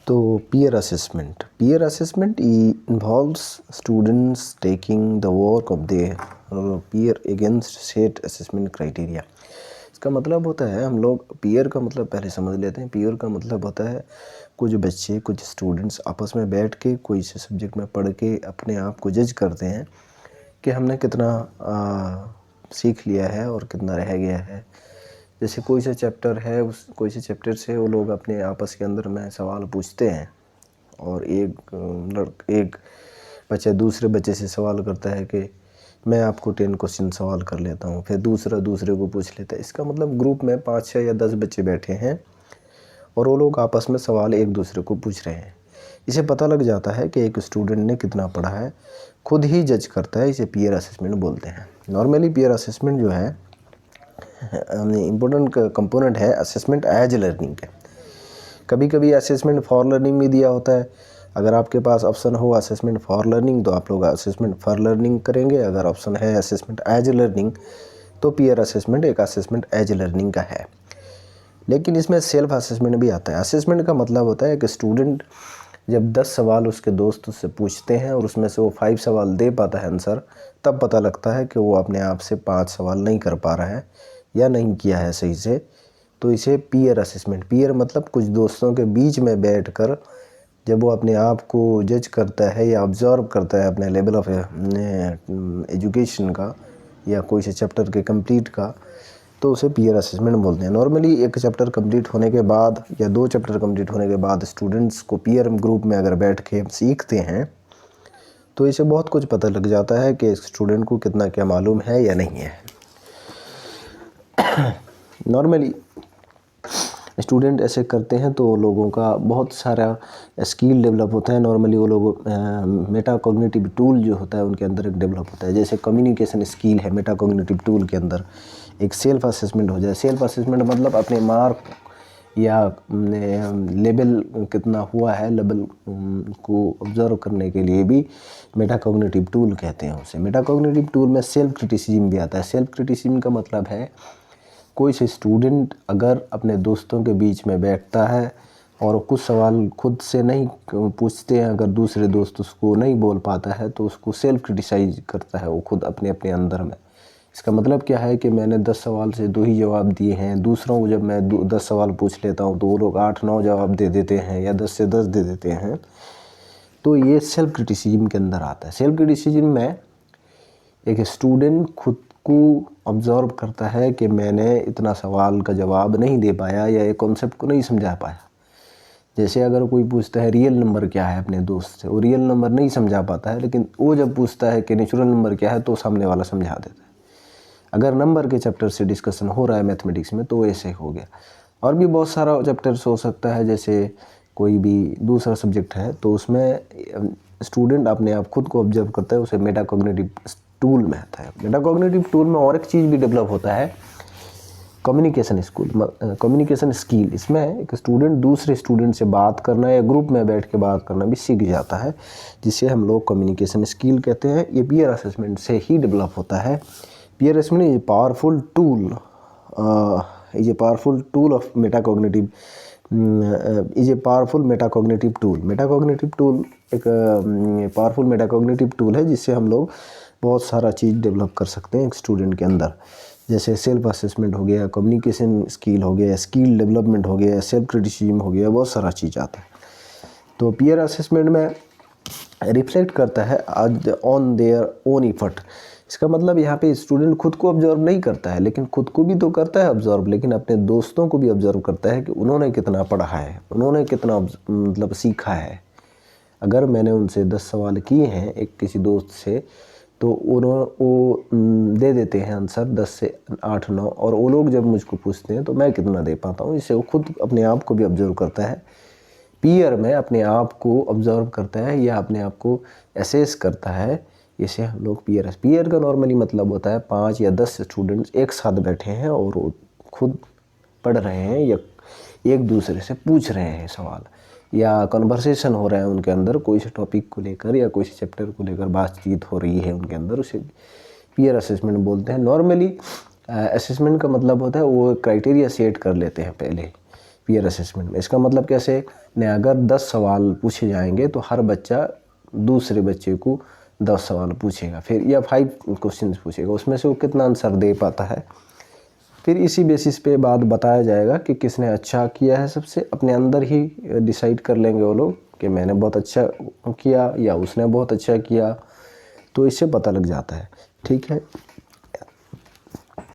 तो peer assessment involves students taking the work of their peer against set assessment criteria। इसका मतलब होता है, हम लोग peer का मतलब पहले समझ लेते हैं। peer का मतलब होता है कुछ बच्चे, कुछ स्टूडेंट्स आपस में बैठ के कोई से सब्जेक्ट में पढ़ के अपने आप को जज करते हैं कि हमने कितना सीख लिया है और कितना रह गया है। जैसे कोई सा चैप्टर है, उस कोई से चैप्टर से वो लोग अपने आपस के अंदर में सवाल पूछते हैं और एक बच्चा दूसरे बच्चे से सवाल करता है कि मैं आपको 10 क्वेश्चन सवाल कर लेता हूँ, फिर दूसरा दूसरे को पूछ लेता है। इसका मतलब ग्रुप में 5, 6 या 10 बच्चे बैठे हैं और वो लोग आपस में सवाल एक दूसरे को पूछ रहे हैं। इसे पता लग जाता है कि एक स्टूडेंट ने कितना पढ़ा है, खुद ही जज करता है। इसे पीयर असेसमेंट बोलते हैं। नॉर्मली पीयर असेसमेंट जो है इम्पोर्टेंट कंपोनेंट है असेसमेंट एज लर्निंग का। कभी कभी असेसमेंट फॉर लर्निंग भी दिया होता है। अगर आपके पास ऑप्शन हो असेसमेंट फॉर लर्निंग तो आप लोग असेसमेंट फॉर लर्निंग करेंगे। अगर ऑप्शन है असेसमेंट एज लर्निंग तो पीयर असेसमेंट एक असेसमेंट एज लर्निंग का है। लेकिन इसमें सेल्फ असेसमेंट भी आता है। असेसमेंट का मतलब होता है कि स्टूडेंट जब 10 सवाल उसके दोस्त उससे पूछते हैं और उसमें से वो 5 सवाल दे पाता है आंसर, तब पता लगता है कि वो अपने आप से 5 सवाल नहीं कर पा रहा है या नहीं किया है सही से। तो इसे पीयर असेसमेंट, पीयर मतलब कुछ दोस्तों के बीच में बैठकर जब वो अपने आप को जज करता है या ऑब्जर्व करता है अपने लेवल ऑफ एजुकेशन का या कोई से चैप्टर के कंप्लीट का, तो उसे पीयर असेसमेंट बोलते हैं। नॉर्मली एक चैप्टर कंप्लीट होने के बाद या 2 चैप्टर कंप्लीट होने के बाद स्टूडेंट्स को पीयर ग्रुप में अगर बैठ के सीखते हैं तो इसे बहुत कुछ पता लग जाता है कि स्टूडेंट को कितना क्या मालूम है या नहीं है। नॉर्मली स्टूडेंट ऐसे करते हैं तो लोगों का बहुत सारा स्किल डेवलप होता है। नॉर्मली वो लोग मेटा कॉग्निटिव टूल जो होता है उनके अंदर एक डेवलप होता है। जैसे कम्युनिकेशन स्किल है मेटा कॉग्निटिव टूल के अंदर। एक सेल्फ असेसमेंट हो जाए। सेल्फ असेसमेंट मतलब अपने मार्क या लेवल कितना हुआ है, लेवल को ऑब्जर्व करने के लिए भी मेटा कॉग्निटिव टूल कहते हैं उसे। मेटा कॉग्निटिव टूल में सेल्फ क्रिटिसिज्म भी आता है। सेल्फ क्रिटिसिज्म का मतलब है कोई से स्टूडेंट अगर अपने दोस्तों के बीच में बैठता है और कुछ सवाल खुद से नहीं पूछते हैं, अगर दूसरे दोस्त उसको नहीं बोल पाता है तो उसको सेल्फ क्रिटिसाइज करता है वो खुद अपने अपने अंदर में। इसका मतलब क्या है कि मैंने 10 सवाल से 2 ही जवाब दिए हैं। दूसरों को जब मैं 10 सवाल पूछ लेता हूँ तो वो लोग 8-9 जवाब दे देते हैं या 10 से 10 दे देते हैं। तो ये सेल्फ क्रिटिसिज्म के अंदर आता है। सेल्फ क्रिटिसिज्म में एक स्टूडेंट खुद को ऑब्जर्व करता है कि मैंने इतना सवाल का जवाब नहीं दे पाया या एक कॉन्सेप्ट को नहीं समझा पाया। जैसे अगर कोई पूछता है रियल नंबर क्या है अपने दोस्त से, वो रियल नंबर नहीं समझा पाता है, लेकिन वो जब पूछता है कि नेचुरल नंबर क्या है तो सामने वाला समझा देता है। अगर नंबर के चैप्टर से डिस्कशन हो रहा है मैथमेटिक्स में तो ऐसे हो गया। और भी बहुत सारा चैप्टर्स हो सकता है, जैसे कोई भी दूसरा सब्जेक्ट है तो उसमें स्टूडेंट अपने आप खुद को ऑब्जर्व करता है, उसे मेटा कॉग्निटिव टूल में आता है। मेटा कॉग्निटिव टूल में और एक चीज़ भी डेवलप होता है, कम्युनिकेशन स्किल। इसमें एक स्टूडेंट दूसरे स्टूडेंट से बात करना या ग्रुप में बैठ के बात करना भी सीख जाता है, जिसे हम लोग कम्युनिकेशन स्किल कहते हैं। ये पीयर असेसमेंट से ही डेवलप होता है। Peer assessment is a powerful tool of metacognitive metacognitive tool. Metacognitive tool एक पावरफुल मेटाकॉग्निटिव टूल है जिससे हम लोग बहुत सारा चीज़ डेवलप कर सकते हैं एक स्टूडेंट के अंदर। जैसे सेल्फ असेसमेंट हो गया, कम्युनिकेशन स्किल हो गया, स्किल डेवलपमेंट हो गया, सेल्फ क्रिटिसिज्म हो गया, बहुत सारा चीज़ आता है। तो पीयर असेसमेंट में रिफ्लेक्ट करता है ऑन देयर ओन एफर्ट। इसका मतलब यहाँ पे स्टूडेंट खुद को ऑब्जर्व नहीं करता है, लेकिन खुद को भी तो करता है ऑब्जर्व, लेकिन अपने दोस्तों को भी ऑब्जर्व करता है कि उन्होंने कितना पढ़ा है, उन्होंने कितना मतलब सीखा है। अगर मैंने उनसे 10 सवाल किए हैं एक किसी दोस्त से तो वो दे देते हैं आंसर 10 से 8-9, और वो लोग जब मुझको पूछते हैं तो मैं कितना दे पाता हूँ। इससे वो खुद अपने आप को भी ऑब्जर्व करता है। पीयर में अपने आप को ऑब्जर्व करता है या अपने आप को एसेस करता है। इसे हम लोग पीयर का नॉर्मली मतलब होता है 5 या 10 स्टूडेंट्स एक साथ बैठे हैं और वो खुद पढ़ रहे हैं या एक दूसरे से पूछ रहे हैं सवाल, या कन्वर्सेशन हो रहा है उनके अंदर कोई से टॉपिक को लेकर या कोई से चैप्टर को लेकर बातचीत हो रही है उनके अंदर, उसे पीयर असेसमेंट बोलते हैं। नॉर्मली असेसमेंट का मतलब होता है वो क्राइटेरिया सेट कर लेते हैं पहले पीयर असेसमेंट में। इसका मतलब कैसे ने, अगर 10 सवाल पूछे जाएंगे तो हर बच्चा दूसरे बच्चे को 10 सवाल पूछेगा, फिर या 5 क्वेश्चन पूछेगा, उसमें से वो कितना आंसर दे पाता है। फिर इसी बेसिस पे बात बताया जाएगा कि किसने अच्छा किया है। सबसे अपने अंदर ही डिसाइड कर लेंगे वो लोग कि मैंने बहुत अच्छा किया या उसने बहुत अच्छा किया, तो इससे पता लग जाता है। ठीक है।